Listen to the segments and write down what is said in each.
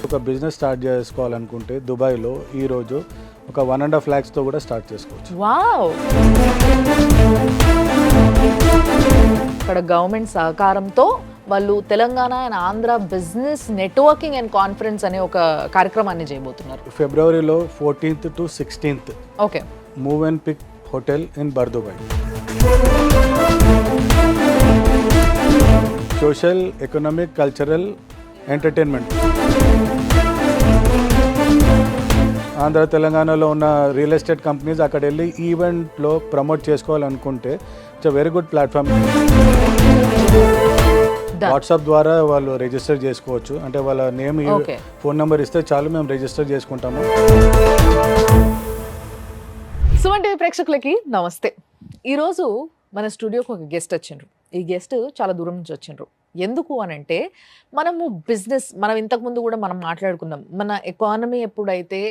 ఒక business start చేసుకోవాలనుకుంటే దుబాయ్లో ఈరోజు ఒక 1.5 lakhsతో కూడా స్టార్ట్ చేసుకోవచ్చు. వావ్! ఇక్కడ గవర్నమెంట్ సహకారంతో వాళ్ళు Telangana and Andhra business networking and conference అనే ఒక కార్యక్రమాన్ని చేయబోతున్నారు. ఫిబ్రవరిలో 14th to 16th okay. Move and pick hotel in Bur Dubai. Social, economic, cultural, entertainment. Andhra తెలంగాణలో ఉన్న రియల్ ఎస్టేట్ కంపెనీస్ అక్కడ వెళ్ళి ఈవెంట్లో ప్రమోట్ చేసుకోవాలనుకుంటే it's very good platform. WhatsApp ద్వారా వాళ్ళు రిజిస్టర్ చేసుకోవచ్చు. అంటే వాళ్ళ నేమ్, ఫోన్ నెంబర్ ఇస్తే చాలు, మేము రిజిస్టర్ చేసుకుంటాము. సుమన్ టీవీ ప్రేక్షకులకి నమస్తే. ఈరోజు మన స్టూడియోకి ఒక గెస్ట్ వచ్చిండ్రు. ఈ గెస్ట్ చాలా దూరం నుంచి వచ్చిండ్రు. ఎందుకు అని అంటే మనం ఇంతకుముందు కూడా మనం మాట్లాడుకున్నాం, మన ఎకానమీ ఎప్పుడైతే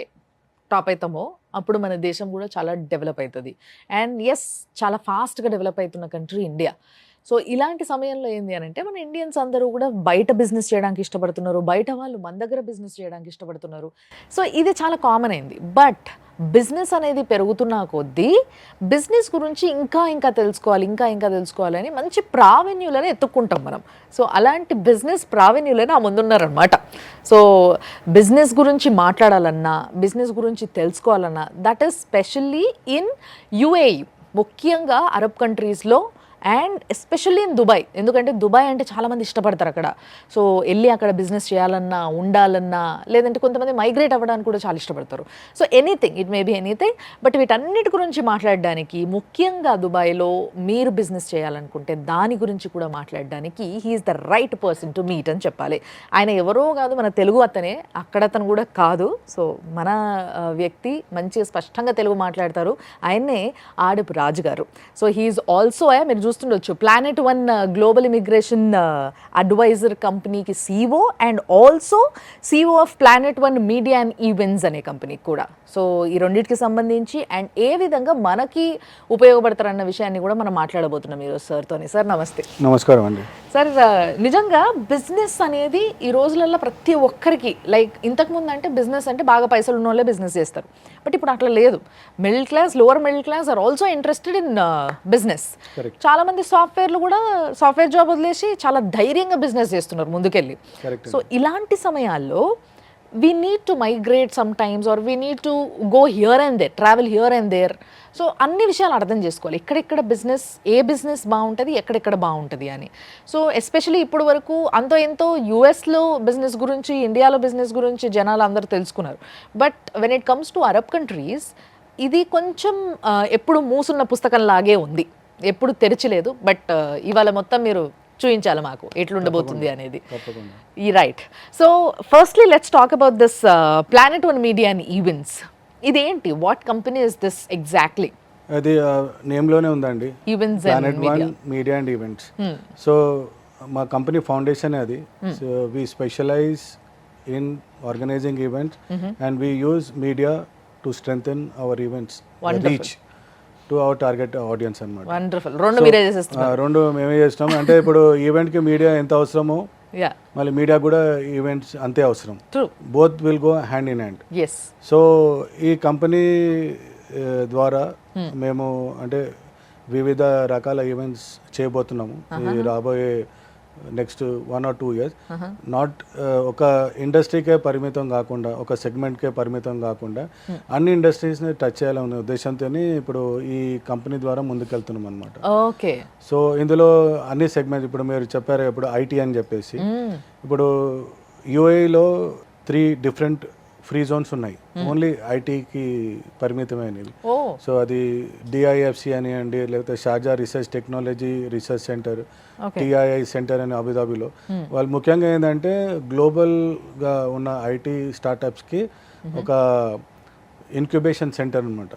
టాప్ అవుతామో అప్పుడు మన దేశం కూడా చాలా డెవలప్ అవుతుంది. అండ్ ఎస్, చాలా ఫాస్ట్గా డెవలప్ అవుతున్న కంట్రీ ఇండియా. సో ఇలాంటి సమయంలో ఏంది అని అంటే మన ఇండియన్స్ అందరూ కూడా బయట బిజినెస్ చేయడానికి ఇష్టపడుతున్నారు, బయట వాళ్ళు మన దగ్గర బిజినెస్ చేయడానికి ఇష్టపడుతున్నారు. సో ఇది చాలా కామన్ అయింది. బట్ బిజినెస్ అనేది పెరుగుతున్న కొద్దీ బిజినెస్ గురించి ఇంకా తెలుసుకోవాలని మంచి ప్రావీణ్యులను ఎత్తుక్కుంటాం మనం. సో అలాంటి బిజినెస్ ప్రావీణ్యులను ఆ ముందున్నారనమాట. సో బిజినెస్ గురించి మాట్లాడాలన్నా, బిజినెస్ గురించి తెలుసుకోవాలన్నా, that is specially in UAE, ముఖ్యంగా అరబ్ కంట్రీస్లో అండ్ ఎస్పెషల్లీ ఇన్ దుబాయ్. ఎందుకంటే దుబాయ్ అంటే చాలామంది ఇష్టపడతారు అక్కడ. సో వెళ్ళి అక్కడ బిజినెస్ చేయాలన్నా, ఉండాలన్నా, లేదంటే కొంతమంది మైగ్రేట్ అవ్వడానికి కూడా చాలా ఇష్టపడతారు. So anything, it may be anything. But వీటన్నిటి గురించి మాట్లాడడానికి, ముఖ్యంగా దుబాయ్లో మీరు బిజినెస్ చేయాలనుకుంటే దాని గురించి కూడా మాట్లాడడానికి he is the right person to meet అని చెప్పాలి. ఆయన ఎవరో కాదు, మన తెలుగు అతనే. అక్కడ అతను కూడా కాదు. సో మన వ్యక్తి మంచి స్పష్టంగా తెలుగు మాట్లాడతారు. ఆయన్నే ఆడపు రాజు గారు. సో హీఈస్ ఆల్సో మీరు చూస్తుండొచ్చు, Planet One Global Immigration Advisor కంపెనీకి CEO and also CEO of Planet One Media and Events అనే కంపెనీకి కూడా. సో ఈ రెండింటికి సంబంధించి అండ్ ఏ విధంగా మనకి ఉపయోగపడతారన్న విషయాన్ని కూడా మనం మాట్లాడబోతున్నాం ఈరోజు సార్తోని. సార్ నమస్తే. నమస్కారం అండి. సార్, నిజంగా బిజినెస్ అనేది ఈ రోజులలో ప్రతి ఒక్కరికి, లైక్ ఇంతకుముందు అంటే బిజినెస్ అంటే బాగా పైసలు ఉన్న వాళ్ళే బిజినెస్ చేస్తారు. బట్ ఇప్పుడు అట్లా లేదు. Middle class, lower middle class are also interested in business. చాలా మంది సాఫ్ట్వేర్లు కూడా సాఫ్ట్వేర్ జాబ్ వదిలేసి చాలా ధైర్యంగా బిజినెస్ చేస్తున్నారు ముందుకెళ్ళి. సో ఇలాంటి సమయాల్లో we need to migrate sometimes, or we need to go here and there, travel here and there. So అన్ని విషయాలు అర్థం చేసుకోవాలి. ఎక్కడెక్కడ బిజినెస్, ఏ బిజినెస్ బాగుంటుంది, ఎక్కడెక్కడ బాగుంటుంది అని. సో ఎస్పెషలీ ఇప్పుడు వరకు అంతో ఎంతో యుఎస్లో బిజినెస్ గురించి, ఇండియాలో బిజినెస్ గురించి జనాలు అందరూ తెలుసుకున్నారు. But when it comes to Arab countries, ఇది కొంచెం ఎప్పుడు మూసున్న పుస్తకం లాగే ఉంది, ఎప్పుడు తెరిచలేదు. బట్ ఇవాళ మొత్తం మీరు చూపించాలి మాకు ఎట్లుండబోతుంది అనేది. ఈ right. So firstly let's talk about this Planet One Media and Events. ఇదేంటి, what company is this exactly? అది నేమ్లోనే ఉందండి, events Planet One Media and Events. So మా కంపెనీ ఫౌండేషన్ అది. So we specialise in organising events and we use media to strengthen our events reach to our target audience అన్నమాట. Wonderful. రెండు మీరే చేసేస్తున్నారు? రెండు మేమే చేస్తాం. అంటే ఇప్పుడు ఈవెంట్కి మీడియా ఎంత అవసరమో మళ్ళీ మీడియా కూడా ఈవెంట్స్ అంతే అవసరం. Both will go hand in hand. So ఈ కంపెనీ ద్వారా మేము అంటే వివిధ రకాల ఈవెంట్స్ చేయబోతున్నాము ఈ రాబోయే నెక్స్ట్ 1 or 2 years. నాట్ ఒక ఇండస్ట్రీకే పరిమితం కాకుండా, ఒక సెగ్మెంట్కే పరిమితం కాకుండా అన్ని ఇండస్ట్రీస్ని టచ్ చేయాలనే ఉద్దేశంతో ఇప్పుడు ఈ కంపెనీ ద్వారా ముందుకెళ్తున్నాం అనమాట. ఓకే. సో ఇందులో అన్ని సెగ్మెంట్స్, ఇప్పుడు మీరు చెప్పారు ఇప్పుడు ఐటీ అని చెప్పేసి, ఇప్పుడు యూఏఈలో 3 different ఫ్రీ జోన్స్ ఉన్నాయి, ఓన్లీ ఐటీకి పరిమితమైనవి. సో అది DIFC అని అండి, లేకపోతే Sharjah research technology research centre, TII centre అని అబుదాబిలో. వాళ్ళు ముఖ్యంగా ఏంటంటే గ్లోబల్గా ఉన్న ఐటీ స్టార్టప్స్కి ఒక ఇన్క్యుబేషన్ సెంటర్ అనమాట.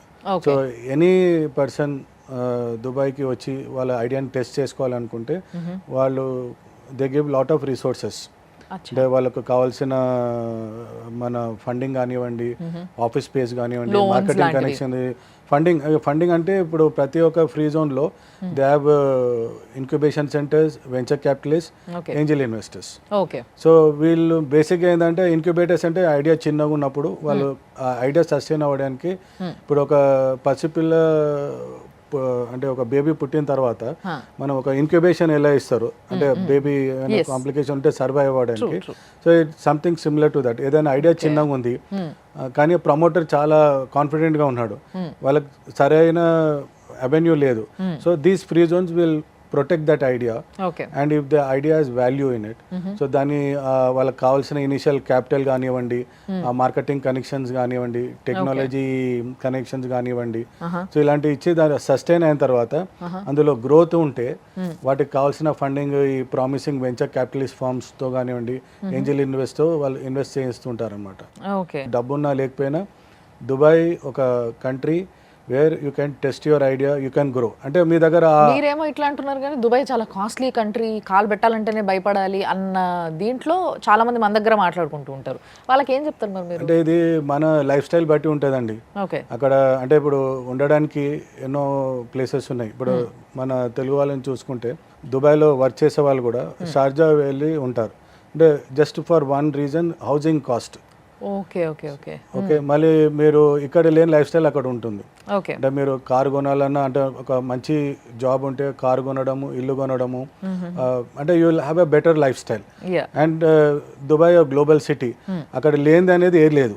సో ఎనీ పర్సన్ దుబాయ్కి వచ్చి వాళ్ళ ఐడియాని టెస్ట్ చేసుకోవాలనుకుంటే వాళ్ళు they give lot of resources. అంటే వాళ్ళకు కావాల్సిన మన ఫండింగ్ కానివ్వండి, ఆఫీస్ స్పేస్ కానివ్వండి, Loans మార్కెటింగ్ లాంటివి. కనెక్షన్, ఫండింగ్ అంటే ఇప్పుడు ప్రతి ఒక్క ఫ్రీ జోన్లో they have incubation centres, venture capitalist, okay Angel investors. Okay so వీళ్ళు బేసిక్గా ఏంటంటే ఇంక్యుబేటర్స్ అంటే ఐడియా చిన్నగా ఉన్నప్పుడు వాళ్ళు ఆ ఐడియా సస్టైన్ అవ్వడానికి, ఇప్పుడు ఒక పసిపిల్ల అంటే ఒక బేబీ పుట్టిన తర్వాత మనం ఒక ఇంక్యుబేషన్ ఎలా ఇస్తారు అంటే బేబీ కాంప్లికేషన్ ఉంటే సర్వైవ్ అవ్వడానికి. So it something similar to that. ఏదైనా ఐడియా చిన్నగా ఉంది కానీ ప్రమోటర్ చాలా కాన్ఫిడెంట్గా ఉన్నాడు, వాళ్ళకి సరైన అవెన్యూ లేదు. So these free Jones will protect that idea okay and if the idea is value in it, so దాని వాళ్ళకి కావాల్సిన ఇనిషియల్ క్యాపిటల్ కానివ్వండి, మార్కెటింగ్ కనెక్షన్స్ కానివ్వండి, టెక్నాలజీ కనెక్షన్స్ కానివ్వండి, సో ఇలాంటివి ఇచ్చి దాని సస్టైన్ అయిన తర్వాత అందులో గ్రోత్ ఉంటే వాటికి కావాల్సిన ఫండింగ్ ఈ ప్రామిసింగ్ వెంచర్ క్యాపిటలిస్ట్ ఫార్మ్స్తో కానివ్వండి, ఏంజల్ ఇన్వెస్ట్తో వాళ్ళు ఇన్వెస్ట్ చేస్తుంటారు అనమాట. ఓకే డబ్బున్నా లేకపోయినా దుబాయ్ ఒక country where you can test your idea, you can grow. అంటే మీ దగ్గర మీరేమో ఇట్లా అంటున్నారు కానీ దుబాయ్ చాలా కాస్ట్లీ కంట్రీ, కాలు పెట్టాలంటేనే భయపడాలి అన్న దీంట్లో చాలా మంది మన దగ్గర మాట్లాడుకుంటూ ఉంటారు. వాళ్ళకి ఏం చెప్తారు మరి మీరు? అంటే ఇది మన లైఫ్ స్టైల్ బట్టి ఉంటుందండి. ఓకే అక్కడ అంటే ఇప్పుడు ఉండడానికి ఎన్నో ప్లేసెస్ ఉన్నాయి. ఇప్పుడు మన తెలుగు వాళ్ళని చూసుకుంటే దుబాయ్లో వర్క్ చేసే వాళ్ళు కూడా షార్జా వెళ్ళి ఉంటారు. అంటే just for one reason, housing cost. Okay okay okay okay, మళ్ళీ మీరు ఇక్కడ లేని లైఫ్ స్టైల్ అక్కడ ఉంటుంది. ఓకే అంటే మీరు కారు కొనాలన్నా, అంటే ఒక మంచి జాబ్ ఉంటే కారు కొనడము, ఇల్లు కొనడము, అంటే you will have a better life style. Yeah and Dubai global city, అక్కడ లేనిది అనేది ఏది లేదు,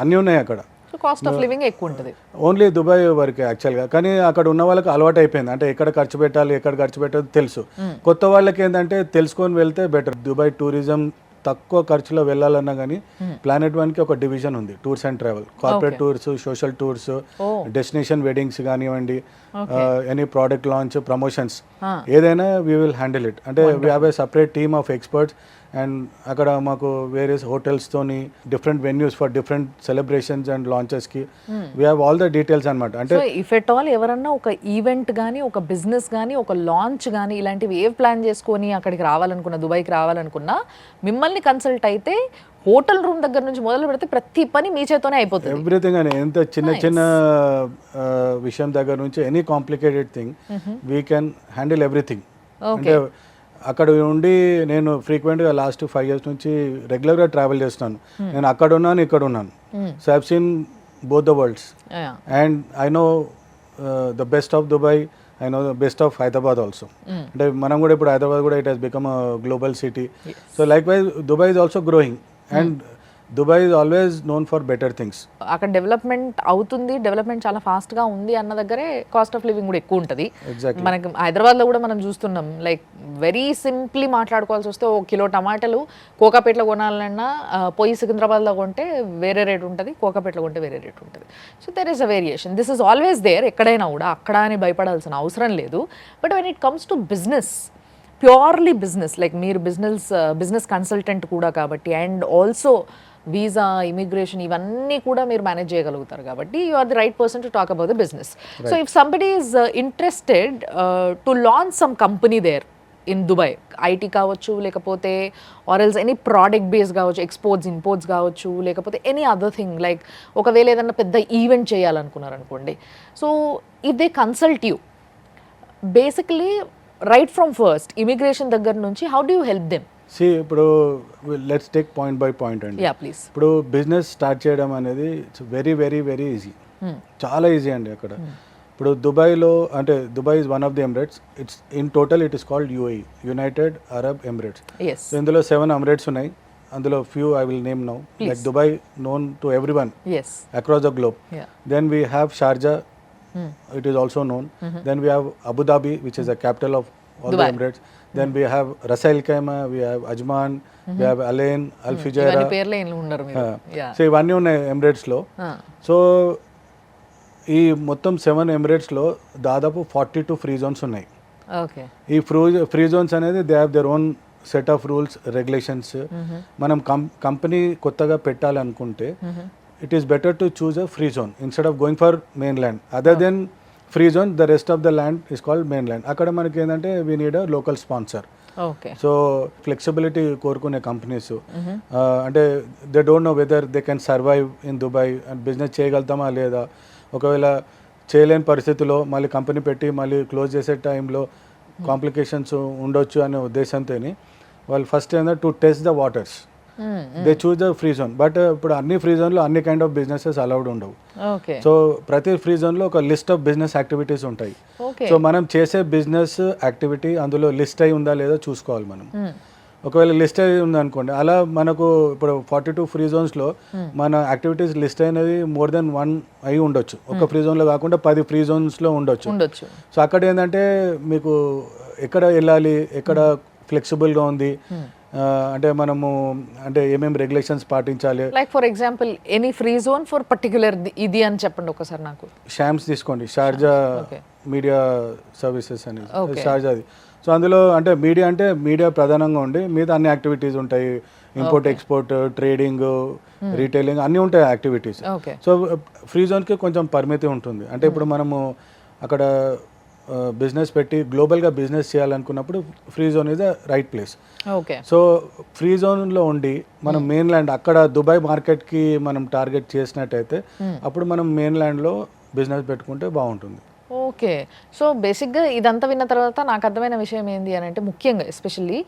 అన్నీ ఉన్నాయి అక్కడ. సో కాస్ట్ ఆఫ్ లివింగ్ ఎక్కువ ఉంటుంది ఓన్లీ దుబాయ్ వరకే యాక్చువల్గా. కానీ అక్కడ ఉన్న వాళ్ళకి అలవాటు అయిపోయింది, అంటే ఎక్కడ ఖర్చు పెట్టాలి, ఎక్కడ ఖర్చు పెట్టాలి తెలుసు. కొత్త వాళ్ళకి ఏంటంటే తెలుసుకొని వెళ్తే బెటర్. దుబాయ్ టూరిజం తక్కువ ఖర్చులో వెళ్ళాలన్నా కానీ ప్లానెట్ వన్కి ఒక డివిజన్ ఉంది, tours and travel, corporate tours, social tours, destination weddings కానివ్వండి, ఎనీ ప్రోడక్ట్ లాంచ్, ప్రమోషన్స్, ఏదైనా వీ విల్ హ్యాండిల్ ఇట్. అంటే we have a separate team of experts. And అక్కడ మాకు వేరియస్ హోటల్స్తోని different venues for different celebrations and లాంచెస్కి we have all the details అనమాట. అంటే if at all ఎవరన్నా ఒక ఈవెంట్ కానీ, ఒక బిజినెస్ కానీ, ఒక లాంచ్ కానీ ఇలాంటివి ఏ ప్లాన్ చేసుకొని అక్కడికి రావాలనుకున్నా, దుబాయ్కి రావాలనుకున్నా, మిమ్మల్ని కన్సల్ట్ అయితే హోటల్ రూమ్ దగ్గర నుంచి మొదలు పెడితే ప్రతి పని మీ చేతోనే అయిపోతుంది. ఎవ్రీథింగ్ అని ఎంత చిన్న చిన్న విషయం దగ్గర నుంచి any complicated thing we can handle everything. అంటే అక్కడ ఉండి నేను ఫ్రీక్వెంట్గా లాస్ట్ 5 years నుంచి రెగ్యులర్గా ట్రావెల్ చేస్తున్నాను. నేను అక్కడ ఉన్నాను, ఇక్కడ ఉన్నాను. So I have seen both the world's and I know the best of Dubai, I know the best of Hyderabad also. అంటే మనం కూడా ఇప్పుడు హైదరాబాద్ కూడా it has become a global city. So like wise Dubai is also growing and Dubai is always known for better things. అక్కడ development అవుతుంది, development చాలా ఫాస్ట్గా ఉంది అన్న దగ్గరే కాస్ట్ ఆఫ్ లివింగ్ కూడా ఎక్కువ ఉంటుంది. మనకి హైదరాబాద్లో కూడా మనం చూస్తున్నాం, లైక్ వెరీ సింప్లీ మాట్లాడుకోవాల్సి వస్తే 1 kilo టమాటాలు కోకాపేటలో కొనాలన్నా పోయి సికింద్రాబాద్లో కొంటే వేరే రేట్ ఉంటుంది, కోకాపేటలో కొంటే వేరే రేట్ ఉంటుంది. So there is a variation. This is always there, ఎక్కడైనా కూడా అక్కడ అని భయపడాల్సిన అవసరం లేదు. But when it comes to business, purely business, like మీరు బిజినెస్ కన్సల్టెంట్ కూడా కాబట్టి, అండ్ ఆల్సో వీసా, ఇమిగ్రేషన్ ఇవన్నీ కూడా మీరు మేనేజ్ చేయగలుగుతారు కాబట్టి you are the right person to talk about the business. So if somebody is interested to launch some company there in Dubai, IT కావచ్చు, లేకపోతే or else any product base కావచ్చు, exports imports కావచ్చు, లేకపోతే any other thing, like ఒకవేళ ఏదన్నా పెద్ద event చేయాలనుకున్నారు అనుకోండి, so if they consult you basically right from first immigration దగ్గర నుంచి, how do you help them? See ఇప్పుడు let's take point by point అండి. Yeah please. ఇప్పుడు బిజినెస్ స్టార్ట్ చేయడం అనేది it's very very very easy, చాలా ఈజీ అండి. అక్కడ ఇప్పుడు దుబాయ్లో, అంటే Dubai is one of the Emirates. It's in total it is called UAE, United Arab Emirates. So ఇందులో 7 ఎమిరేట్స్ ఉన్నాయి. అందులో few I will name now, like Dubai known to everyone across the globe. Then we have Sharjah, it is also known. Then we have Abu Dhabi, which is the capital of all the Emirates. Then we have Ras Al Khaimah, we have Ajman, we have Al Ain, Al Fujairah. ఇవన్నీ పేర్లే ఉన్నారు మీరు. So ఇవన్నీ ఉన్నాయి ఎమిరేట్స్లో. So ఈ మొత్తం 7 ఎమిరేట్స్లో దాదాపు 42 free Jones ఉన్నాయి. ఓకే. ఈ ఫ్రీ జోన్స్ అనేది they have their own set of rules, regulations. మనం కంపెనీ కొత్తగా పెట్టాలనుకుంటే it is better to choose a free zone instead of going for mainland. Other than free zone, the rest of the land is called mainland. అక్కడ మనకి ఏంటంటే we need a local sponsor. Okay. So flexibility కోరుకునే companies అంటే they don't know whether they can survive in Dubai, business చేయగలుగుతామా లేదా, ఒకవేళ చేయలేని పరిస్థితిలో మళ్ళీ కంపెనీ పెట్టి మళ్ళీ క్లోజ్ చేసే టైంలో కాంప్లికేషన్స్ ఉండొచ్చు అనే ఉద్దేశంతో వాళ్ళు ఫస్ట్ ఏంటంటే to test the waters, they choose the free zone. But ఇప్పుడు అన్ని ఫ్రీ జోన్లో అన్ని కైండ్ ఆఫ్ బిజినెసెస్ అలౌడ్ ఉండవు. సో ప్రతి ఫ్రీ జోన్లో ఒక లిస్ట్ ఆఫ్ బిజినెస్ యాక్టివిటీస్ ఉంటాయి. సో మనం చేసే బిజినెస్ యాక్టివిటీ అందులో లిస్ట్ అయి ఉందా లేదా చూసుకోవాలి మనం. ఒకవేళ లిస్ట్ అయి ఉందనుకోండి, అలా మనకు ఇప్పుడు 42 ఫ్రీ జోన్స్లో మన యాక్టివిటీస్ లిస్ట్ అయినది మోర్ దెన్ 1 అయి ఉండొచ్చు. ఒక ఫ్రీ జోన్లో కాకుండా 10 ఫ్రీ జోన్స్లో ఉండొచ్చు. సో అక్కడ ఏంటంటే మీకు ఎక్కడ వెళ్ళాలి, ఎక్కడ ఫ్లెక్సిబుల్గా ఉంది, అంటే మనము అంటే ఏమేమి రెగ్యులేషన్స్ పాటించాలి. Like for example any free zone for particular ఇది అని చెప్పండి ఒకసారి నాకు. షామ్స్ తీసుకోండి, షార్జా మీడియా సర్వీసెస్ అనేది షార్జాది. సో అందులో అంటే మీడియా ప్రధానంగా ఉండి మిగతా అన్ని యాక్టివిటీస్ ఉంటాయి, ఇంపోర్ట్ ఎక్స్పోర్ట్, ట్రేడింగ్, రీటైలింగ్ అన్నీ ఉంటాయి యాక్టివిటీస్. సో ఫ్రీ జోన్కి కొంచెం పరిమితి ఉంటుంది. అంటే ఇప్పుడు మనము అక్కడ బిజినెస్ పెట్టి గ్లోబల్గా బిజినెస్ చేయాలనుకున్నప్పుడు free zone is the right place. So free జోన్లో ఉండి మనం మెయిన్ ల్యాండ్ అక్కడ దుబాయ్ మార్కెట్కి మనం టార్గెట్ చేసినట్టయితే అప్పుడు మనం మెయిన్ ల్యాండ్లో బిజినెస్ పెట్టుకుంటే బాగుంటుంది. ఓకే. సో బేసిక్గా ఇదంతా విన్న తర్వాత నాకు అర్థమైన విషయం ఏంటి అని అంటే, ముఖ్యంగా ఎస్పెషల్లీ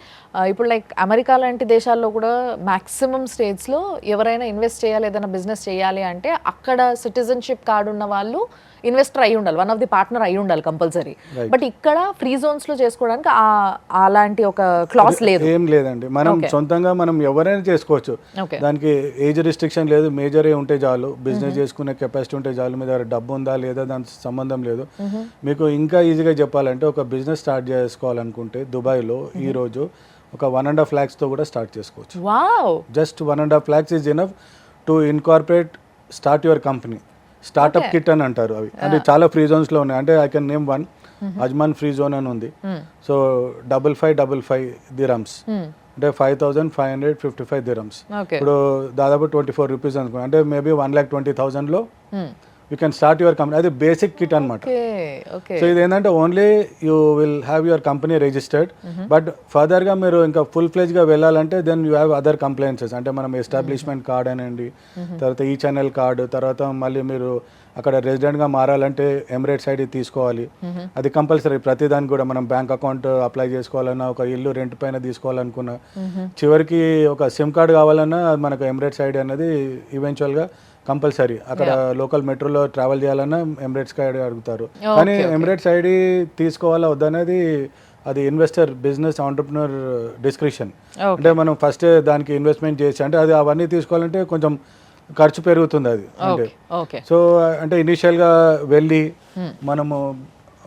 ఇప్పుడు లైక్ అమెరికా లాంటి దేశాల్లో కూడా మ్యాక్సిమం స్టేట్స్లో ఎవరైనా ఇన్వెస్ట్ చేయాలి, ఏదైనా బిజినెస్ చేయాలి అంటే అక్కడ సిటిజన్షిప్ కార్డు ఉన్న వాళ్ళు ఇన్వెస్టర్ అయి ఉండాలి, వన్ ఆఫ్ ది పార్ట్నర్ అయి ఉండాలి కంపల్సరీ. బట్ ఇక్కడ ఫ్రీ జోన్స్లో చేసుకోవడానికి అలాంటి ఒక క్లాస్ లేదు. ఏం లేదండి, మనం సొంతంగా మనం ఎవరైనా చేసుకోవచ్చు. దానికి ఏజ్ రిస్ట్రిక్షన్ లేదు, మేజర్ ఉంటే చాలు, బిజినెస్ చేసుకునే కెపాసిటీ ఉంటే చాలు, మీ దగ్గర డబ్బు ఉందా లేదా దానికి సంబంధం లేదు. మీకు ఇంకా ఈజీగా చెప్పాలంటే ఒక బిజినెస్ స్టార్ట్ చేసుకోవాలనుకుంటే దుబాయ్లో ఈరోజు ఒక 1.5 lakhsతో కూడా స్టార్ట్ చేసుకోవచ్చు. Just 1.5 lakhs is enough to incorporate start your company. Startup kit అని అంటారు అవి. అంటే చాలా ఫ్రీ జోన్స్లో ఉన్నాయి. అంటే I can name one, అజ్మాన్ free zone అని ఉంది. సో 5555 dirhams, అంటే 5555 dirhams. ఇప్పుడు దాదాపు 24 రూపీస్ అనుకో, అంటే మేబీ 1,20,000లో you can start your company. అది బేసిక్ కిట్ అనమాట. సో ఇది ఏంటంటే only you will have your company registered. But ఫర్దర్గా మీరు ఇంకా ఫుల్ ఫ్లెజ్గా వెళ్ళాలంటే then you have other compliances. అంటే మనం ఎస్టాబ్లిష్మెంట్ కార్డ్ అనండి, తర్వాత ఈ ఛానల్ కార్డు, తర్వాత మళ్ళీ మీరు అక్కడ రెసిడెంట్గా మారాలంటే ఎమిరేట్స్ ఐడి తీసుకోవాలి. అది కంపల్సరీ. ప్రతిదానికి కూడా మనం బ్యాంక్ అకౌంట్ అప్లై చేసుకోవాలన్నా, ఒక ఇల్లు రెంట్ పైన తీసుకోవాలనుకున్నా, చివరికి ఒక సిమ్ కార్డ్ కావాలన్నా మనకు ఎమిరేట్స్ ఐడి అనేది ఈవెన్చువల్గా కంపల్సరీ. అక్కడ లోకల్ మెట్రోలో ట్రావెల్ చేయాలన్నా ఎమిరేట్స్ ఐడి అడుగుతారు. కానీ ఎమిరేట్స్ ఐడి తీసుకోవాలా వద్దనేది అది ఇన్వెస్టర్, బిజినెస్ ఆంటర్ప్రినర్ డిస్క్రిప్షన్. అంటే మనం ఫస్ట్ దానికి ఇన్వెస్ట్మెంట్ చేసి, అంటే అది అవన్నీ తీసుకోవాలంటే కొంచెం ఖర్చు పెరుగుతుంది అది. అంటే సో అంటే ఇనీషియల్గా వెళ్ళి మనము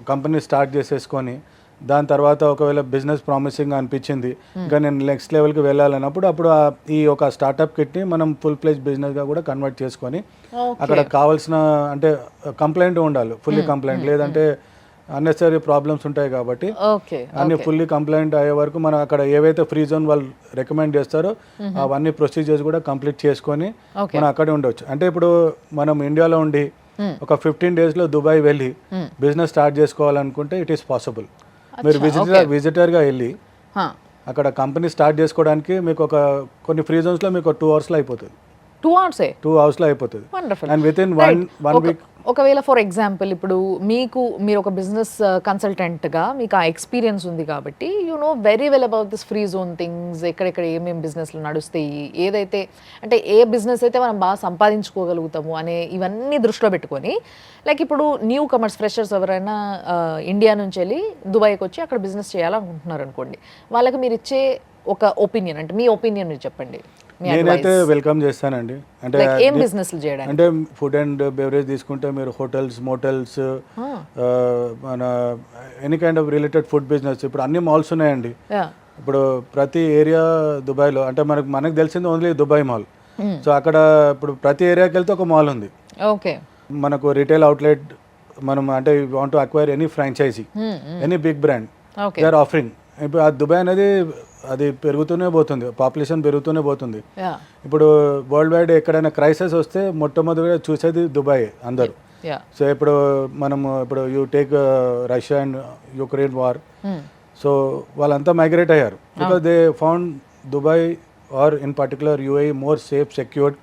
కంపెనీ స్టార్ట్ చేసేసుకొని దాని తర్వాత ఒకవేళ బిజినెస్ ప్రామిసింగ్ అనిపించింది, ఇంకా నేను నెక్స్ట్ లెవెల్కి వెళ్ళాలన్నప్పుడు అప్పుడు ఈ ఒక స్టార్ట్అప్ కిట్ని మనం ఫుల్ ప్లేజ్ బిజినెస్గా కూడా కన్వర్ట్ చేసుకొని అక్కడ కావాల్సిన అంటే కంప్లైంట్ ఉండాలి, ఫుల్లీ కంప్లైంట్, లేదంటే అన్నెసరీ ప్రాబ్లమ్స్ ఉంటాయి. కాబట్టి అన్ని ఫుల్లీ కంప్లైంట్ అయ్యే వరకు మనం అక్కడ ఏవైతే ఫ్రీ జోన్ వాళ్ళు రికమెండ్ చేస్తారో అవన్నీ ప్రొసీజర్స్ కూడా కంప్లీట్ చేసుకొని మనం అక్కడే ఉండవచ్చు. అంటే ఇప్పుడు మనం ఇండియాలో ఉండి ఒక 15 daysలో దుబాయ్ వెళ్ళి బిజినెస్ స్టార్ట్ చేసుకోవాలనుకుంటే ఇట్ ఈస్ పాసిబుల్. మీరు విజిటర్గా వెళ్ళి అక్కడ కంపెనీ స్టార్ట్ చేసుకోవడానికి మీకు కొన్ని ఫ్రీ జోన్స్లో మీకు 2 hours అయిపోతుంది. 2 hours అయిపోతుంది. And with in one week. ఒకవేళ ఫర్ ఎగ్జాంపుల్ ఇప్పుడు మీరు ఒక బిజినెస్ కన్సల్టెంట్గా మీకు ఆ ఎక్స్పీరియన్స్ ఉంది కాబట్టి you know very well about this free zone things, ఎక్కడెక్కడ ఏమేమి బిజినెస్లు నడుస్తాయి, ఏదైతే అంటే ఏ బిజినెస్ అయితే మనం బాగా సంపాదించుకోగలుగుతాము అనే ఇవన్నీ దృష్టిలో పెట్టుకొని, లైక్ ఇప్పుడు న్యూ కమర్స్ ఫ్రెషర్స్ ఎవరైనా ఇండియా నుంచి వెళ్ళి దుబాయ్కి వచ్చి అక్కడ బిజినెస్ చేయాలనుకుంటున్నారు అనుకోండి, వాళ్ళకి మీరు ఇచ్చే ఒక ఒపీనియన్, అంటే మీ ఒపీనియన్ మీరు చెప్పండి. నేనైతే వెల్కమ్ చేస్తానండి. అంటే ఏం బిజినెస్లు చేయడానికి, అంటే ఫుడ్ అండ్ బెవరేజ్ తీసుకుంటే మీరు హోటల్స్, మోటల్స్, మన any kind of related food business. ఇప్పుడు అన్ని మాల్స్ ఉన్నాయండి. ఇప్పుడు ప్రతి ఏరియా దుబాయ్లో, అంటే మనకు తెలిసింది ఓన్లీ దుబాయ్ మాల్. సో అక్కడ ఇప్పుడు ప్రతి ఏరియాకి వెళ్తే ఒక మాల్ ఉంది. ఓకే, మనకు రిటైల్ అవుట్లెట్, మనం అంటే want to acquire any franchisee, any big brand they are offering. ఇప్పుడు ఆ దుబాయ్ అనేది అది పెరుగుతూనే పోతుంది, పాపులేషన్ పెరుగుతూనే పోతుంది. ఇప్పుడు వరల్డ్ వైడ్ ఎక్కడైనా క్రైసిస్ వస్తే మొట్టమొదటిగా చూసేది దుబాయ్ అందరూ. యా సో ఇప్పుడు మనము ఇప్పుడు you take Russia and Ukraine war, so వాళ్ళంతా మైగ్రేట్ అయ్యారు because they found Dubai or in particular UAE more safe secured.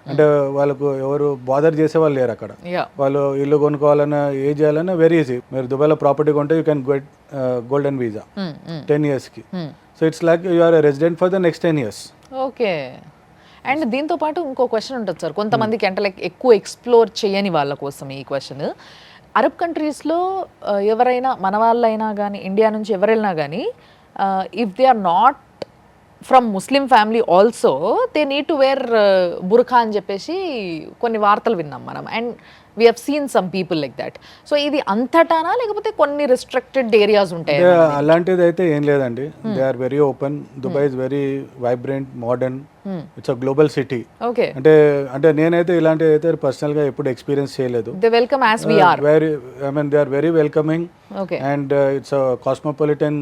అంటే వాళ్ళకు ఎవరు బాదర్ చేసే వాళ్ళు లేరు అక్కడ. యా వాళ్ళు ఇల్లు కొనుక్కోవాలన్నా ఏ చేయాలన్నా వెరీ ఈజీ. మీరు దుబాయ్లో ప్రాపర్టీ కొంటే you can get golden visa 10 yearsకి. So it's like you are resident for the next 10 years. Okay. And దీంతో పాటు ఇంకో క్వశ్చన్ ఉంటుంది సార్, కొంతమందికి అంటే లైక్ ఎక్కువ ఎక్స్ప్లోర్ చేయని వాళ్ళ కోసం ఈ క్వశ్చన్. అరబ్ కంట్రీస్లో ఎవరైనా మన వాళ్ళైనా కానీ ఇండియా నుంచి ఎవరైనా కానీ if they are not from Muslim family also they need to wear burqa అని చెప్పేసి కొన్ని వార్తలు విన్నాం మనం. And we have seen some people like that. So ఇది అంతటానా లేకపోతే కొన్ని రిస్ట్రిక్టెడ్ ఏరియాస్ ఉంటాయి? అలాంటిది అయితే ఏం లేదండి. They are very open. Dubai is very vibrant, modern. It's a global city. Okay. అంటే నేనైతే ఇలాంటివి అయితే పర్సనల్ గా ఎప్పుడు ఎక్స్పీరియన్స్ చేయలేదు. They welcome as we are. Very I mean they are very welcoming. Okay. And it's a cosmopolitan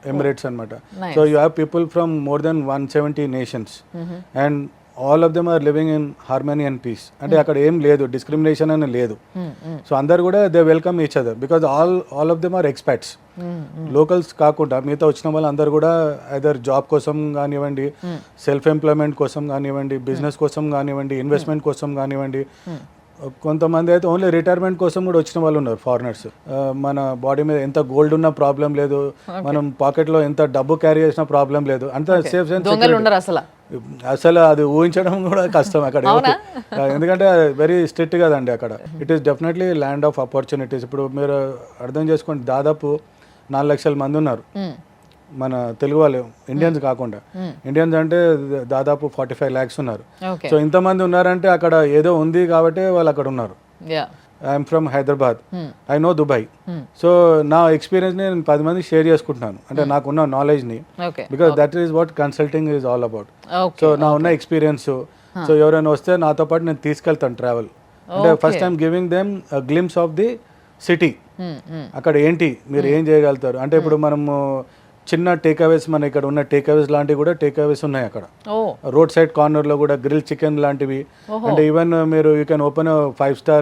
Emirates అనమాట. So you have people from more than 170 nations and all of them are living in harmony and peace. అంటే అక్కడ ఏం లేదు, discrimination అని లేదు. So అందరు కూడా they welcome each other because all of them are experts. Locals కాకుండా మిగతా వచ్చిన వాళ్ళు అందరు కూడా ఐదర్ జాబ్ కోసం కానివ్వండి, సెల్ఫ్ ఎంప్లాయ్మెంట్ కోసం కానివ్వండి, బిజినెస్ కోసం కానివ్వండి, ఇన్వెస్ట్మెంట్ కోసం కానివ్వండి, కొంతమంది అయితే ఓన్లీ రిటైర్మెంట్ కోసం కూడా వచ్చిన వాళ్ళు ఉన్నారు ఫారినర్స్. మన బాడీ మీద ఎంత గోల్డ్ ఉన్నా ప్రాబ్లం లేదు, మనం పాకెట్లో ఎంత డబ్బు క్యారీ చేసినా ప్రాబ్లం లేదు, అంత సేఫ్ అసలు అది ఊహించడం కూడా కష్టం అక్కడ. ఎందుకంటే వెరీ స్ట్రిక్ట్ కదండి అక్కడ. It is definitely land of opportunities. ఇప్పుడు మీరు అర్థం చేసుకోండి, దాదాపు 4 లక్షల మంది ఉన్నారు మన తెలుగు వాళ్ళు, ఇండియన్స్ కాకుండా. ఇండియన్స్ అంటే దాదాపు 45 lakhs ఉన్నారు. సో ఇంతమంది ఉన్నారంటే అక్కడ ఏదో ఉంది కాబట్టి వాళ్ళు అక్కడ ఉన్నారు. I'm from Hyderabad, I know Dubai. So నా ఎక్స్పీరియన్స్ నేను 10 మంది షేర్ చేసుకుంటున్నాను, అంటే నాకున్న నాలెడ్జ్ని. Because that is what consulting is all about. So నా ఉన్న ఎక్స్పీరియన్స్, సో ఎవరైనా వస్తే నాతో పాటు నేను తీసుకెళ్తాను ట్రావెల్. అంటే first time giving them glimpse of the city. అక్కడ ఏంటి, మీరు ఏం చేయగలుగుతారు. అంటే ఇప్పుడు మనము చిన్న టేక్అవేస్, మన ఇక్కడ ఉన్న టేక్అవేస్ లాంటివి కూడా టేక్అవేస్ ఉన్నాయి అక్కడ. రోడ్ సైడ్ కార్నర్ లో కూడా గ్రిల్ చికెన్ లాంటివి. అంటే ఈవెన్ మీరు you can open 5-star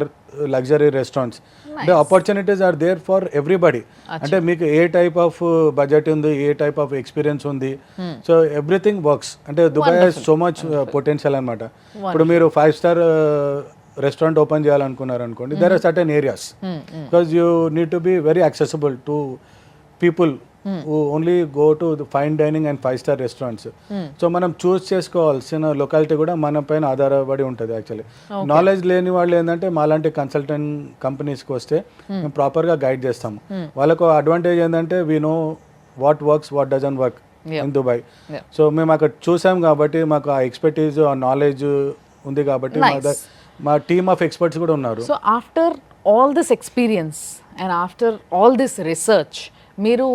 luxury restaurants. అంటే opportunities are there for everybody. అంటే మీకు ఏ టైప్ ఆఫ్ బడ్జెట్ ఉంది, ఏ టైప్ ఆఫ్ ఎక్స్పీరియన్స్ ఉంది, సో ఎవ్రీథింగ్ వర్క్స్. అంటే Dubai has so much potential అనమాట. ఇప్పుడు మీరు 5-star రెస్టారెంట్ ఓపెన్ చేయాలనుకున్నారు అనుకోండి, there are certain areas because you need to be very accessible to people who only go to the fine dining and 5-star restaurants. So మనం చూస్ చేసుకోవాల్సిన locality కూడా మన పైన ఆధారపడి ఉంటుంది. యాక్చువల్లీ నాలెడ్జ్ లేని వాళ్ళు ఏంటంటే మాలాంటి కన్సల్టెంట్ కంపెనీస్కి వస్తే మేము ప్రాపర్గా గైడ్ చేస్తాము. వాళ్ళకు అడ్వాంటేజ్ ఏంటంటే we know what works, what doesn't work in Dubai. So మేము అక్కడ చూసాం కాబట్టి మాకు ఆ ఎక్స్పర్టీజ్, ఆ నాలెడ్జ్ ఉంది కాబట్టి మా టీమ్ ఆఫ్ ఎక్స్పర్ట్స్ కూడా ఉన్నారు. So after all this experience and after all this research మీరు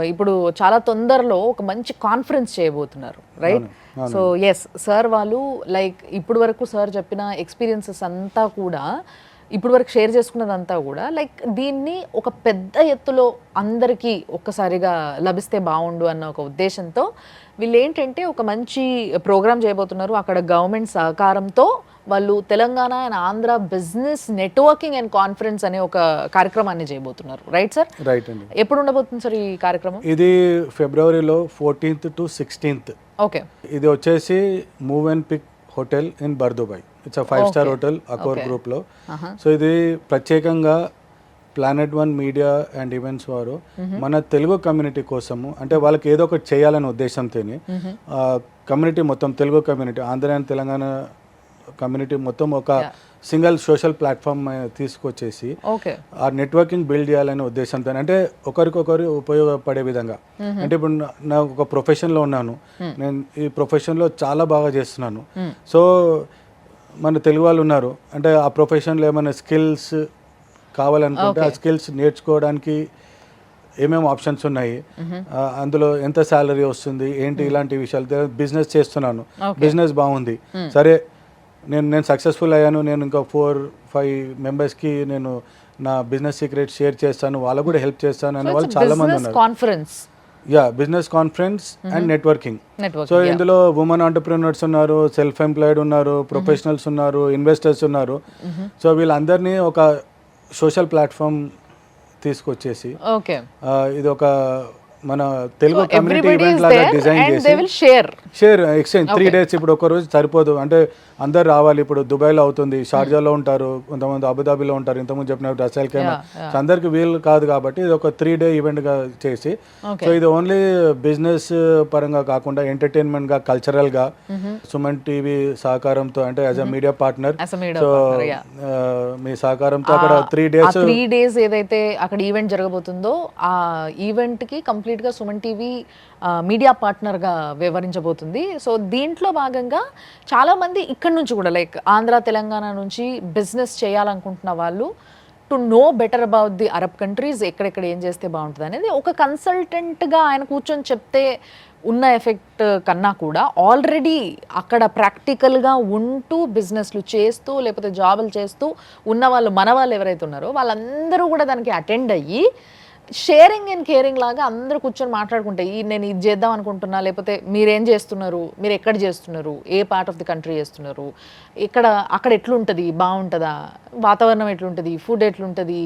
ఇప్పుడు చాలా తొందరలో ఒక మంచి కాన్ఫరెన్స్ చేయబోతున్నారు, రైట్? సో ఎస్ సార్ వాళ్ళు లైక్ ఇప్పుడు వరకు సార్ చెప్పిన ఎక్స్పీరియన్సెస్ అంతా కూడా, ఇప్పుడు వరకు షేర్ చేసుకున్నదంతా కూడా లైక్ దీన్ని ఒక పెద్ద ఎత్తులో అందరికీ ఒక్కసారిగా లభిస్తే బాగుండు అన్న ఒక ఉద్దేశంతో వీళ్ళు ఏంటంటే ఒక మంచి ప్రోగ్రామ్ చేయబోతున్నారు. అక్కడ గవర్నమెంట్ సహకారంతో వాళ్ళు Telangana and Andhra business networking and conference అనే ఒక కార్యక్రమాన్ని చేయబోతున్నారు, రైట్ సార్? రైట్ అండి. ఎప్పుడు ఉండబోతుంది సార్ ఈ కార్యక్రమం? ఇది ఫిబ్రవరిలో 14th to 16th. ఓకే. ఇది వచ్చేసి move and pick hotel in Bur Dubai. It's 5-star hotel Accor group లో. సో ఇది ప్రత్యేకంగా ప్లానెట్ 1 మీడియా అండ్ ఈవెంట్స్ వారు మన తెలుగు కమ్యూనిటీ కోసము, అంటే వాళ్ళకి ఏదో ఒకటి చేయాలనే ఉద్దేశంతో కమ్యూనిటీ మొత్తం, Telugu community, Andhra and Telangana community మొత్తం ఒక సింగిల్ సోషల్ ప్లాట్ఫామ్ తీసుకొచ్చేసి ఆ నెట్వర్కింగ్ బిల్డ్ చేయాలనే ఉద్దేశంతో, అంటే ఒకరికొకరు ఉపయోగపడే విధంగా. అంటే ఇప్పుడు నా ఒక ప్రొఫెషన్లో ఉన్నాను, నేను ఈ ప్రొఫెషన్లో చాలా బాగా చేస్తున్నాను. సో మన తెలుగు వాళ్ళు ఉన్నారు, అంటే ఆ ప్రొఫెషన్లో ఏమైనా స్కిల్స్ కావాలనుకుంటే ఆ స్కిల్స్ నేర్చుకోవడానికి ఏమేమి ఆప్షన్స్ ఉన్నాయి, అందులో ఎంత శాలరీ వస్తుంది ఏంటి, ఇలాంటి విషయాలు. బిజినెస్ చేస్తున్నాను, బిజినెస్ బాగుంది, సరే నేను సక్సెస్ఫుల్ అయ్యాను, నేను ఇంకా 4-5 మెంబర్స్కి నేను నా బిజినెస్ సీక్రెట్ షేర్ చేస్తాను, వాళ్ళకు కూడా హెల్ప్ చేస్తాను అనే వాళ్ళు చాలా మంది ఉన్నారు. Conference yeah business conference and networking. Network. So ఇందులో ఉమెన్ ఆంటర్ప్రినర్స్ ఉన్నారు, సెల్ఫ్ ఎంప్లాయిడ్ ఉన్నారు, ప్రొఫెషనల్స్ ఉన్నారు, ఇన్వెస్టర్స్ ఉన్నారు. సో వీళ్ళందరినీ ఒక సోషల్ ప్లాట్ఫామ్ తీసుకొచ్చేసి ఓకే, ఇది ఒక మన తెలుగు కమ్యూనిటీ ఈవెంట్ లాగా డిజైన్ చేసి షేర్ ఎక్స్చేంజ్ 3 days. ఇప్పుడు ఒక రోజు సరిపోదు, అంటే అందరు రావాలి. ఇప్పుడు దుబాయ్లో అవుతుంది, షార్జాలో ఉంటారు, కొంతమంది అబుదాబిలో ఉంటారు, ఇంతకుముందు చెప్పినట్టు రసల్ ఖైమా. సో అందరికి వీలు కాదు కాబట్టి ఇది ఒక 3-day ఈవెంట్గా చేసి, సో ఇది ఓన్లీ బిజినెస్ పరంగా కాకుండా ఎంటర్టైన్మెంట్గా, కల్చరల్గా సుమన్ టీవీ సహకారంతో, అంటే as a media partner, so మీ సహకారంతో అక్కడ 3 days ఏదైతే అక్కడ ఈవెంట్ జరగబోతుందో ఆ ఈవెంట్కి కంప్లీట్గా సుమన్ టీవీ మీడియా పార్ట్నర్గా వ్యవహరించబోతుంది. సో దీంట్లో భాగంగా చాలామంది ఇక్కడ నుంచి కూడా లైక్ ఆంధ్ర తెలంగాణ నుంచి బిజినెస్ చేయాలనుకుంటున్న వాళ్ళు to know better about the Arab countries, ఎక్కడెక్కడ ఏం చేస్తే బాగుంటుంది అనేది ఒక కన్సల్టెంట్గా ఆయన కూర్చొని చెప్తే ఉన్న ఎఫెక్ట్ కన్నా కూడా ఆల్రెడీ అక్కడ ప్రాక్టికల్గా ఉంటూ బిజినెస్లు చేస్తూ లేకపోతే జాబులు చేస్తూ ఉన్న వాళ్ళు, మన వాళ్ళు ఎవరైతే ఉన్నారో వాళ్ళందరూ కూడా దానికి అటెండ్ అయ్యి షేరింగ్ అండ్ కేరింగ్ లాగా అందరూ కూర్చొని మాట్లాడుకుంటే నేను ఇది చేద్దాం అనుకుంటున్నా, లేకపోతే మీరేం చేస్తున్నారు, మీరు ఎక్కడ చేస్తున్నారు, ఏ పార్ట్ ఆఫ్ ది కంట్రీ చేస్తున్నారు, అక్కడ ఎట్లుంటుంది, బాగుంటుందా, వాతావరణం ఎట్లుంటుంది, ఫుడ్ ఎట్లుంటుంది,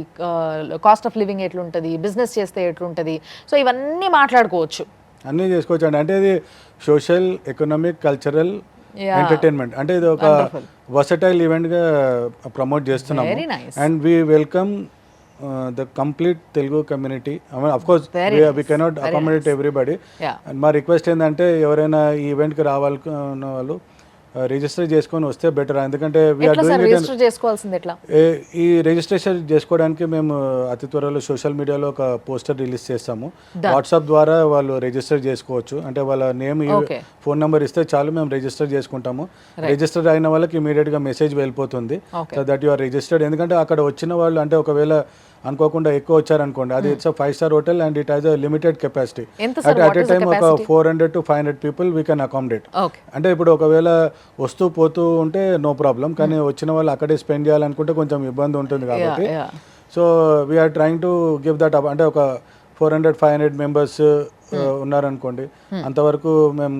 కాస్ట్ ఆఫ్ లివింగ్ ఎట్లుంటుంది, బిజినెస్ చేస్తే ఎట్లుంటుంది, సో ఇవన్నీ మాట్లాడుకోవచ్చు, అన్నీ చేసుకోవచ్చు అండి. అంటే ఇది సోషల్, ఎకనామిక్, కల్చరల్, ఎంటర్టైన్మెంట్, అంటే ఇది ఒక వర్సటైల్ ఈవెంట్గా ప్రమోట్ చేస్తున్నాము. And we welcome the complete Telugu community. I mean, of course, we cannot accommodate everybody. And మా రిక్వెస్ట్ ఏంటంటే ఎవరైనా ఈ ఈవెంట్కి రావాలనుకున్న వాళ్ళు రిజిస్టర్ చేసుకొని వస్తే బెటర్. ఎందుకంటే ఈ రిజిస్ట్రేషన్ చేసుకోవడానికి మేము అతి త్వరలో సోషల్ మీడియాలో ఒక పోస్టర్ రిలీజ్ చేస్తాము. వాట్సాప్ ద్వారా వాళ్ళు రిజిస్టర్ చేసుకోవచ్చు. అంటే వాళ్ళ నేమ్, ఫోన్ నెంబర్ ఇస్తే చాలు, మేము రిజిస్టర్ చేసుకుంటాము. రిజిస్టర్ అయిన వాళ్ళకి ఇమీడియట్గా మెసేజ్ వెళ్ళిపోతుంది so that you are registered. ఎందుకంటే అక్కడ వచ్చిన వాళ్ళు, అంటే ఒకవేళ అనుకోకుండా ఎక్కువ వచ్చారనుకోండి, అది it's 5-star hotel and it has a limited capacity. At a time ఒక 400 to 500 people we can accommodate. అంటే ఇప్పుడు ఒకవేళ వస్తూ పోతూ ఉంటే నో ప్రాబ్లం, కానీ వచ్చిన వాళ్ళు అక్కడే స్పెండ్ చేయాలనుకుంటే కొంచెం ఇబ్బంది ఉంటుంది కాబట్టి so we are trying to give that up. అంటే ఒక 400-500 మెంబర్స్ ఉన్నారనుకోండి, అంతవరకు మేము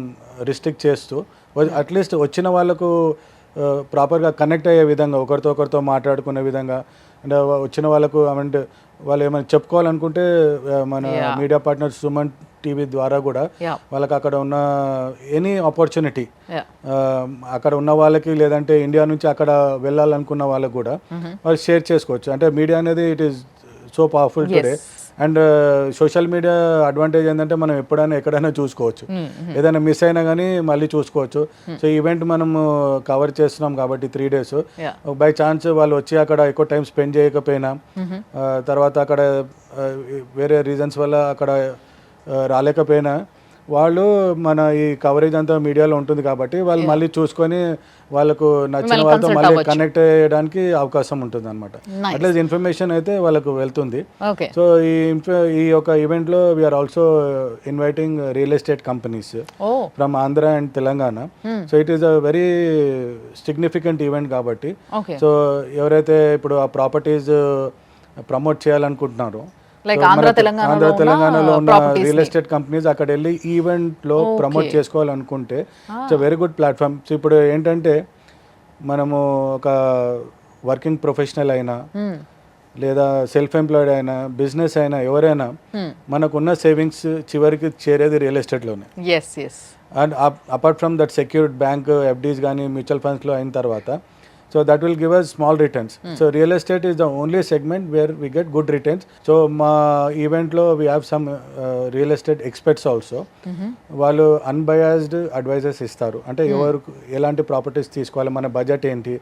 రిస్ట్రిక్ట్ చేస్తూ అట్లీస్ట్ వచ్చిన వాళ్ళకు ప్రాపర్గా కనెక్ట్ అయ్యే విధంగా, ఒకరితో మాట్లాడుకునే విధంగా, అంటే వచ్చిన వాళ్ళకు అంటే వాళ్ళు ఏమైనా చెప్పుకోవాలనుకుంటే మన మీడియా పార్ట్నర్ సుమన్ టీవీ ద్వారా కూడా వాళ్ళకి అక్కడ ఉన్న ఎనీ ఆపర్చునిటీ, అక్కడ ఉన్న వాళ్ళకి లేదంటే ఇండియా నుంచి అక్కడ వెళ్ళాలనుకున్న వాళ్ళకు కూడా వాళ్ళు షేర్ చేసుకోవచ్చు. అంటే మీడియా అనేది it is so powerful today. And social media advantage ఏంటంటే మనం ఎప్పుడైనా ఎక్కడైనా చూసుకోవచ్చు, ఏదైనా మిస్ అయినా కానీ మళ్ళీ చూసుకోవచ్చు. సో ఈవెంట్ మనము కవర్ చేస్తున్నాం కాబట్టి 3 days, బై ఛాన్స్ వాళ్ళు వచ్చి అక్కడ ఎక్కువ టైం స్పెండ్ చేయకపోయినా, తర్వాత అక్కడ వేరే రీజన్స్ వల్ల అక్కడ రాలేకపోయినా, వాళ్ళు మన ఈ కవరేజ్ అంతా మీడియాలో ఉంటుంది కాబట్టి వాళ్ళు మళ్ళీ చూసుకొని వాళ్ళకు నచ్చిన వాళ్ళతో మళ్ళీ కనెక్ట్ అయ్యడానికి అవకాశం ఉంటుంది అనమాట. అట్లీస్ట్ ఇన్ఫర్మేషన్ అయితే వాళ్ళకు వెళ్తుంది. సో ఈ యొక్క ఈవెంట్లో we are also inviting real estate companies from Andhra and Telangana. So it is a very significant event కాబట్టి, సో ఎవరైతే ఇప్పుడు ఆ ప్రాపర్టీస్ ప్రమోట్ చేయాలనుకుంటున్నారో, ఆంధ్ర తెలంగాణలో ఉన్న రియల్ ఎస్టేట్ కంపెనీస్ అక్కడ వెళ్ళి ఈవెంట్ లో ప్రమోట్ చేసుకోవాలనుకుంటే it's very good platform. So ఇప్పుడు ఏంటంటే మనము ఒక వర్కింగ్ ప్రొఫెషనల్ అయినా లేదా సెల్ఫ్ ఎంప్లాయిడ్ అయినా బిజినెస్ అయినా ఎవరైనా మనకున్న సేవింగ్స్ చివరికి చేరేది రియల్ ఎస్టేట్లోనే. And apart from that secured bank FDs కానీ మ్యూచువల్ ఫండ్స్లో అయిన తర్వాత, so that will give us small returns. So real estate is the only segment where we get good returns. So ma event lo we have some real estate experts also. వాళ్ళు unbiased advisors ఇస్తారు. అంటే ఎవరు ఎలాంటి properties తీసుకోవాలి, మన budget ఏంటి,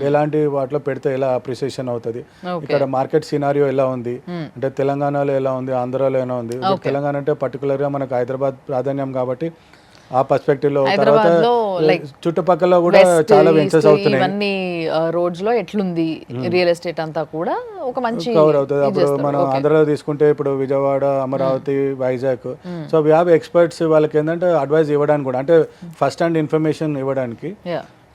ఎలాంటి వాటిలో పెడితే ఎలా అప్రిసియేషన్ అవుతుంది, ఇక్కడ మార్కెట్ సినారియో ఎలా ఉంది, అంటే తెలంగాణలో ఎలా ఉంది, ఆంధ్రాలో ఎలా ఉంది. తెలంగాణ అంటే పర్టికులర్గా మనకు హైదరాబాద్ ప్రాధాన్యం కాబట్టి ఆ పర్స్పెక్టివ్ లో, తర్వాత చుట్టుపక్కల కూడా చాలా వెంచర్స్ అవుతున్నాయి, ఇవన్నీ రోడ్స్ లో ఎట్లుంది రియల్ ఎస్టేట్ అంతా కూడా ఒక మంచి కవర్ అవుతుంది. అప్పుడు మనం ఆంధ్రలో తీసుకుంటే ఇప్పుడు Vijayawada, Amaravati, Vizag, so we have experts. వాళ్ళకి ఏంటంటే అడ్వైస్ ఇవ్వడానికి కూడా, అంటే ఫస్ట్ హ్యాండ్ ఇన్ఫర్మేషన్ ఇవ్వడానికి.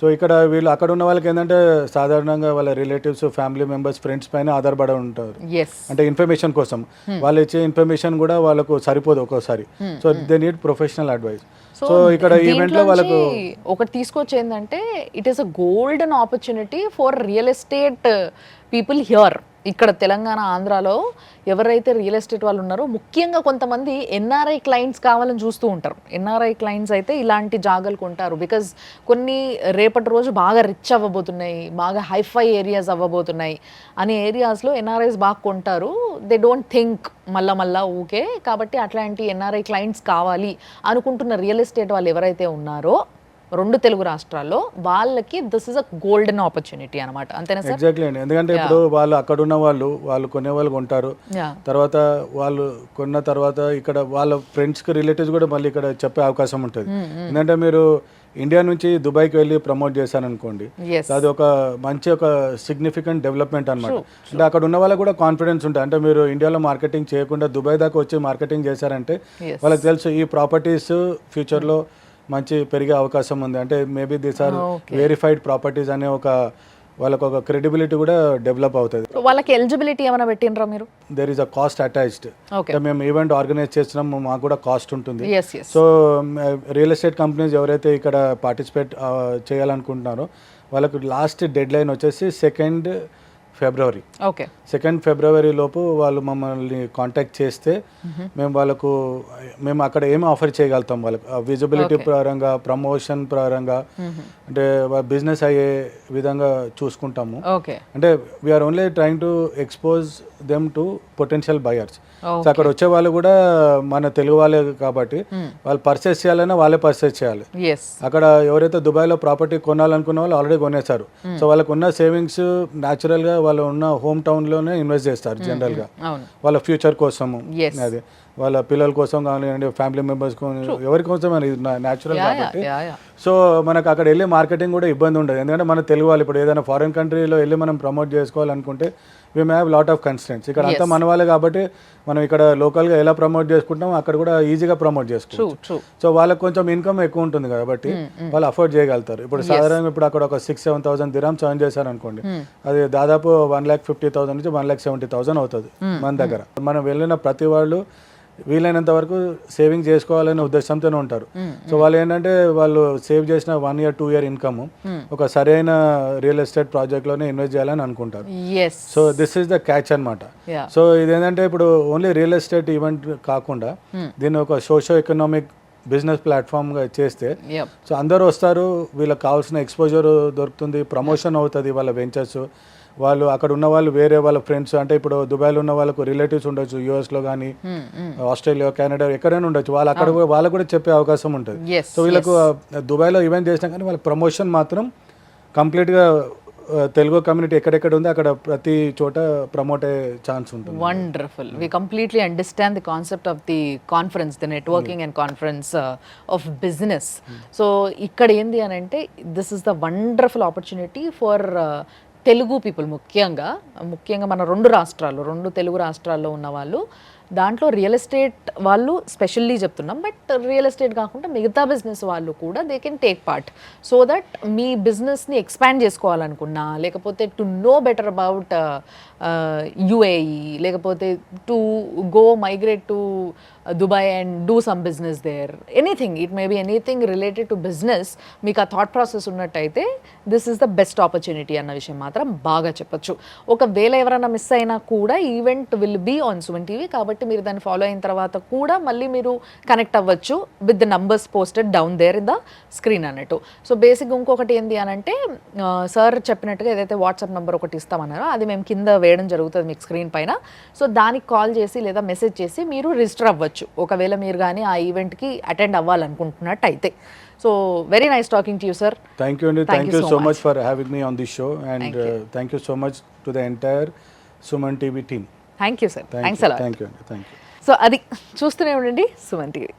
సో ఇక్కడ వీళ్ళు అక్కడ ఉన్న వాళ్ళకి ఏంటంటే సాధారణంగా వాళ్ళ రిలేటివ్స్, ఫ్యామిలీ మెంబర్స్, ఫ్రెండ్స్ పైన ఆధారపడి ఉంటారు. ఎస్ అంటే ఇన్ఫర్మేషన్ కోసం వాళ్ళు ఇచ్చే ఇన్ఫర్మేషన్ కూడా వాళ్ళకు సరిపోదు ఒక్కోసారి. So they need professional advice. So ఇక్కడ ఈవెంట్లో వాళ్ళకు ఒకటి తీసుకొచ్చి ఏంటంటే it is a golden opportunity for real estate people here. ఇక్కడ తెలంగాణ, ఆంధ్రాలో ఎవరైతే రియల్ ఎస్టేట్ వాళ్ళు ఉన్నారో ముఖ్యంగా కొంతమంది ఎన్ఆర్ఐ క్లయింట్స్ కావాలని చూస్తూ ఉంటారు. ఎన్ఆర్ఐ క్లయింట్స్ అయితే ఇలాంటి జాగాలు కొంటారు. బికాజ్ కొన్ని రేపటి రోజు బాగా రిచ్ అవ్వబోతున్నాయి, బాగా హైఫై ఏరియాస్ అవ్వబోతున్నాయి అనే ఏరియాస్లో ఎన్ఆర్ఐస్ బాగా కొంటారు. దే డోంట్ థింక్ మళ్ళా ఊకే. కాబట్టి అట్లాంటి ఎన్ఆర్ఐ క్లయింట్స్ కావాలి అనుకుంటున్న రియల్ ఎస్టేట్ వాళ్ళు ఎవరైతే ఉన్నారో 2 తెలుగు రాష్ట్రాల్లో వాళ్ళకి this is a golden opportunity అనమాట. అంతేనా సార్? ఎగ్జాక్ట్లీ అండి. ఎందుకంటే ఇప్పుడు వాళ్ళు అక్కడ ఉన్న వాళ్ళు కొనే వాళ్ళు కొంటారు. తర్వాత వాళ్ళు కొన్న తర్వాత ఇక్కడ వాళ్ళ ఫ్రెండ్స్కి, రిలేటివ్స్ కూడా మళ్ళీ ఇక్కడ చెప్పే అవకాశం ఉంటుంది. ఎందుకంటే మీరు ఇండియా నుంచి దుబాయ్కి వెళ్ళి ప్రమోట్ చేశారనుకోండి, అది ఒక మంచి ఒక సిగ్నిఫికెంట్ డెవలప్మెంట్ అనమాట. అంటే అక్కడ ఉన్న వాళ్ళకి కూడా కాన్ఫిడెన్స్ ఉంటుంది. అంటే మీరు ఇండియాలో మార్కెటింగ్ చేయకుండా దుబాయ్ దాకా వచ్చి మార్కెటింగ్ చేశారంటే వాళ్ళకి తెలుసు ఈ ప్రాపర్టీస్ ఫ్యూచర్లో మంచి పెరిగే అవకాశం ఉంది. అంటే maybe these are verified properties అనే ఒక వాళ్ళకు ఒక క్రెడిబిలిటీ కూడా డెవలప్ అవుతుంది. వాళ్ళకి ఎలిజిబిలిటీ ఏమైనా పెట్టినరా మీరు? There is a cost attached. మేము ఈవెంట్ ఆర్గనైజ్ చేస్తున్నాం, మాకు కూడా కాస్ట్ ఉంటుంది. సో రియల్ ఎస్టేట్ కంపెనీస్ ఎవరైతే ఇక్కడ పార్టిసిపేట్ చేయాలనుకుంటున్నారో వాళ్ళకు లాస్ట్ డెడ్ లైన్ వచ్చేసి 2nd ఫిబ్రవరి. ఓకే, 2nd ఫిబ్రవరి లోపు వాళ్ళు మమ్మల్ని కాంటాక్ట్ చేస్తే మేము అక్కడ ఏమి ఆఫర్ చేయగలుగుతాం వాళ్ళకి, విజిబిలిటీ పరంగా, ప్రమోషన్ పరంగా, అంటే బిజినెస్ అయ్యే విధంగా చూసుకుంటాము. అంటే we are only trying to expose them to potential buyers. So అక్కడ వచ్చే వాళ్ళు కూడా మన తెలుగు వాళ్ళే కాబట్టి వాళ్ళు పర్చేస్ చేయాలన్నా వాళ్ళే పర్చేస్ చేయాలి. అక్కడ ఎవరైతే దుబాయ్లో ప్రాపర్టీ కొనాలనుకున్న వాళ్ళు ఆల్రెడీ కొనేశారు. సో వాళ్ళకు ఉన్న సేవింగ్స్ న్యాచురల్గా వాళ్ళు ఉన్న హోమ్ టౌన్లోనే ఇన్వెస్ట్ చేస్తారు జనరల్గా వాళ్ళ ఫ్యూచర్ కోసము. అది వాళ్ళ పిల్లల కోసం కానివ్వండి, ఫ్యామిలీ మెంబర్స్ ఎవరి కోసం అని న్యాచురల్ కాబట్టి. సో మనకు అక్కడ వెళ్ళి మార్కెటింగ్ కూడా ఇబ్బంది ఉండదు. ఎందుకంటే మన తెలుగు వాళ్ళు ఇప్పుడు ఏదైనా ఫారిన్ కంట్రీలో వెళ్ళి మనం ప్రమోట్ చేసుకోవాలనుకుంటే we may have lot of constants. ఇక్కడ అంతా మన వాళ్ళే కాబట్టి మనం ఇక్కడ లోకల్గా ఎలా ప్రమోట్ చేసుకుంటాం అక్కడ కూడా ఈజీగా ప్రమోట్ చేసుకోవచ్చు. సో వాళ్ళకి కొంచెం ఇన్కమ్ ఎక్కువ ఉంటుంది కాబట్టి వాళ్ళు అఫోర్డ్ చేయగలుగుతారు. ఇప్పుడు సాధారణంగా ఇప్పుడు అక్కడ ఒక 6-7,000 దిరామ్స్ ఎర్న్ చేశారు అనుకోండి, అది దాదాపు 1,50,000 నుంచి 1,70,000 అవుతుంది మన దగ్గర. మనం వెళ్ళిన ప్రతి వాళ్ళు వీలైనంత వరకు సేవింగ్ చేసుకోవాలనే ఉద్దేశంతోనే ఉంటారు. సో వాళ్ళు ఏంటంటే వాళ్ళు సేవ్ చేసిన 1 year 2 year ఇన్కమ్ ఒక సరైన రియల్ ఎస్టేట్ ప్రాజెక్ట్లోనే ఇన్వెస్ట్ చేయాలని అనుకుంటారు. So this is the catch అనమాట. సో ఇదేంటంటే ఇప్పుడు ఓన్లీ రియల్ ఎస్టేట్ ఈవెంట్ కాకుండా దీన్ని ఒక సోషో ఎకనామిక్ బిజినెస్ ప్లాట్ఫామ్గా చేస్తే సో అందరూ వస్తారు, వీళ్ళకి కావాల్సిన ఎక్స్పోజర్ దొరుకుతుంది, ప్రమోషన్ అవుతుంది వాళ్ళ వెంచర్స్. వాళ్ళు అక్కడ ఉన్న వాళ్ళు వేరే వాళ్ళ ఫ్రెండ్స్, అంటే ఇప్పుడు దుబాయ్లో ఉన్న వాళ్ళకు రిలేటివ్స్ ఉండొచ్చు, యూఎస్లో కానీ ఆస్ట్రేలియా, కెనడా ఎక్కడైనా ఉండొచ్చు, వాళ్ళు అక్కడ వాళ్ళకు కూడా చెప్పే అవకాశం ఉంటుంది. సో వీళ్ళకు దుబాయ్లో ఈవెంట్ చేసినా కానీ వాళ్ళ ప్రమోషన్ మాత్రం కంప్లీట్గా తెలుగు కమ్యూనిటీ ఎక్కడెక్కడ ఉందో అక్కడ ప్రతి చోట ప్రమోట్ అయ్యే ఛాన్స్ ఉంటుంది. Wonderful. We completely understand the concept of the conference, the networking and conference of business. So ఇక్కడ ఏంది అని అంటే this is the wonderful opportunity for Telugu people. ముఖ్యంగా మన 2 తెలుగు రాష్ట్రాల్లో ఉన్న వాళ్ళు, దాంట్లో రియల్ ఎస్టేట్ వాళ్ళు స్పెషల్లీ చెప్తున్నాం, బట్ రియల్ ఎస్టేట్ కాకుండా మిగతా బిజినెస్ వాళ్ళు కూడా they can take part. So that మీ బిజినెస్ని ఎక్స్పాండ్ చేసుకోవాలనుకున్నా, లేకపోతే to know better about UAE, లేకపోతే to go migrate to Dubai and do some business there, anything, it may be anything related to business, మీకు ఆ thought process ఉన్నట్టయితే this is the best opportunity అన్న విషయం మాత్రం బాగా చెప్పొచ్చు. ఒకవేళ ఎవరైనా మిస్ అయినా కూడా event will be on Suman TV, కాబట్టి మీరు దాన్ని ఫాలో అయిన తర్వాత కూడా మళ్ళీ మీరు కనెక్ట్ అవ్వచ్చు with the numbers posted down there in the screen అన్నట్టు. సో బేసిక్గా ఇంకొకటి ఏంటి అని అంటే సార్ చెప్పినట్టుగా ఏదైతే వాట్సాప్ నెంబర్ ఒకటి ఇస్తామన్నారో అది మేము కింద వేయడం జరుగుతుంది మీకు స్క్రీన్ పైన. సో దానికి కాల్ చేసి లేదా మెసేజ్ చేసి మీరు రిజిస్టర్ అవ్వచ్చు ఒకవేళ మీరు కానీ ఆ ఈవెంట్కి అటెండ్ అవ్వాలనుకుంటున్నట్టయితే. So very nice talking to you sir. Thank you అండి. Thank you so much for having me on this show and thank you so much to the entire Suman TV team. Thank you sir. Thanks a lot. Thank you అండి. Thank you. So అది చూస్తూనే ఉండండి Suman TV.